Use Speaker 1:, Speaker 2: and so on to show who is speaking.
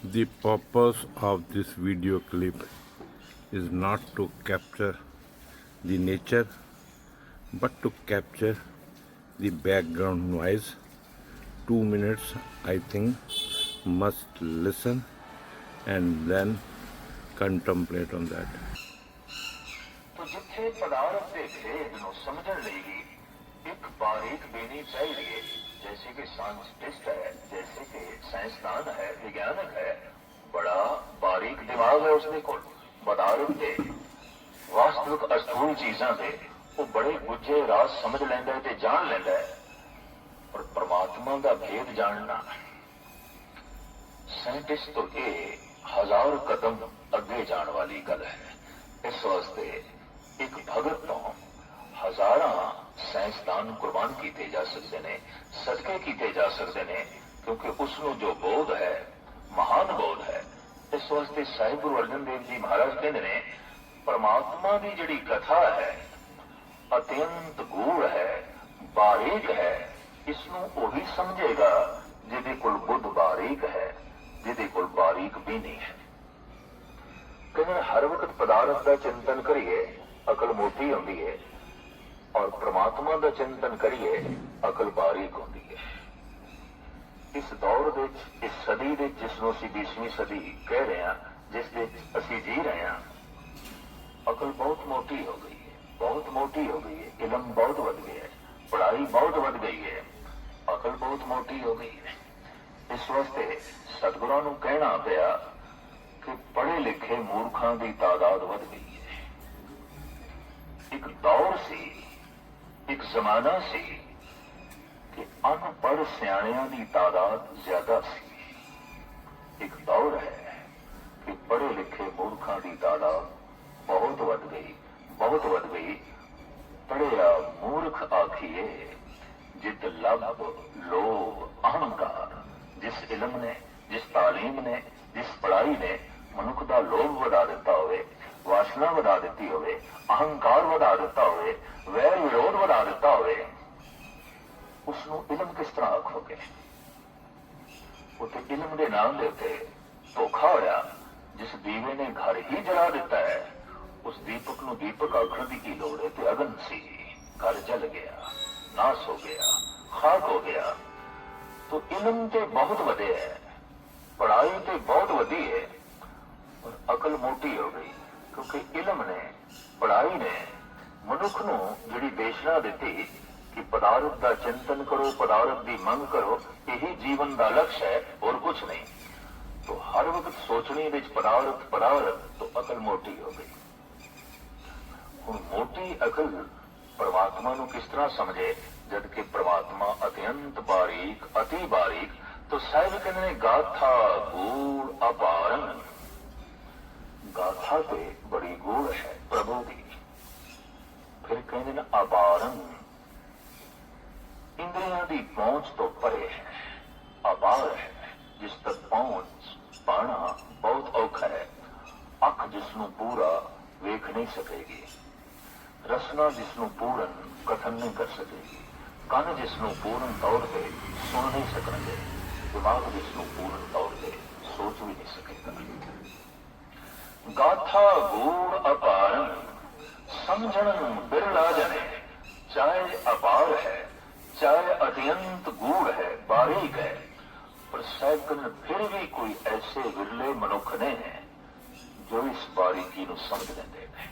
Speaker 1: The purpose of this video clip is not to capture the nature but to capture the background noise. 2 minutes I think must listen and then contemplate on that.
Speaker 2: तो जिथे पदार्थ के भेद ਨੂੰ ਸਮਝਣ ਲਈ ਇੱਕ ਬਾਰੀਕ ਬੀਨੀ ਚਾਹੀਦੀ ਹੈ जैसे कि साइंटिस्ट है, जैसे कि साइंसदान है, विज्ञानक है, बड़ा बारीक दिमाग है उसके कोल पदार्थ के वास्तविक अस्थूल चीज़ां दे वो बड़े गुज्जे राज समझ लैंदा है ते जान लैंदा है। और परमात्मा का भेद जानना साइंटिस्ट तो ये 1000 कदम अगे जाने वाली गल है। इस वास्ते एक भगत तो हजारां साइंसदान कुर्बान किए जा सकते हैं, सदके किए जा सकते हैं, क्योंकि उसमें जो बोध है महान बोध है। इस वास्ते साहिब गुरु अर्जन देव जी महाराज कहते हैं परमात्मा की जिहड़ी कथा है अत्यंत गूढ़ है, बारीक है। इसनों वही समझेगा जिहदे कोल बुद्ध बारीक है, जिहदे कोल बारीक भी नहीं है। कहते हर वक्त पदार्थ का चिंतन करिए अकल मोटी होती है, और परमात्मा का चिंतन करिए अकल बारीक होती है। इस दौर दे इस सदी दे जिसनों असीं 20वीं सदी कह रहे हैं, जिस दे असीं जी रहे हैं, अकल बहुत मोटी हो गई है, बहुत मोटी हो गई है। इलम बहुत बढ़ गया है, पढ़ाई बहुत बढ़ गई है, अकल बहुत मोटी हो गई है। इस वास्ते सतगुरां नूं कहना पिया कि पढ़े लिखे मूर्खां की तादाद बढ़ गई है। एक दौर सी, एक जमाना सी कि अनपढ़ सियाणियां की तादाद ज्यादा सी। एक दौर है कि पढ़े लिखे मूर्खां की तादाद बहुत बढ़ गई, बहुत बढ़ गई। पढ़िया मूर्ख आखिए जित लब लोभ अहंकार। जिस इलम ने, जिस तालीम ने, जिस पढ़ाई ने मनुख का लोभ बढ़ा दिता होवे, वासना बढ़ा दी होवे, अहंकार बढ़ा दिता होवे, वैर विरोध बढ़ा दिता होवे, उसनों इलम किस तरह आखोगे? उत्ते इलम के नाम के उत्ते धोखा होया। जिस दीवे ने घर ही जला दिता है उस दीपक नूं दीपक आखण की की लोड़ है? ते अगन सी, घर जल गया, नाश हो गया, खाक हो गया। तो इलम ते बहुत वधे है, पढ़ाई ते बहुत वधी है, और अकल मोटी हो गई, क्योंकि इलम ने, पढ़ाई ने मनुख नूं जिहड़ी देशना दिती कि पदार्थ का चिंतन करो, पदार्थ की मंग करो, यही जीवन का लक्ष्य है और कुछ नहीं। तो हर वक्त सोचने विच पदार्थ पदार्थ, तो अकल मोटी हो गई। हुण मोटी अकल परमात्मा नूं किस तरह समझे, जबकि परमात्मा अत्यंत बारीक, अति बारीक। तो साहिब कहते हैं गाथा गूढ़ अपारन। गाथा तो बड़ी गूढ़ है प्रभु की। फिर कहते हैं अपारन, इंद्रियां की पहुंच तो परे है, अपार है, जिस तक पहुंच पाना बहुत औखा है। अख जिसनों पूरा वेख नहीं सकेगी, रसना जिसनों पूर्ण कथन नहीं कर सकेगी, कान जिसनों पूर्ण तौर पर सुन नहीं सकेंगे, दिमाग जिसनों पूर्ण तौर पर सोच भी नहीं सकेगा। गाथा गूढ़ अपारन, समझण बिरला जने। चाहे अपार है, चाहे अत्यंत गूढ़ है, बारीक है, पर साहिब फिर भी कोई ऐसे विरले मनुख ने हैं जो इस बारीकी नूं समझ लेंदे हैं।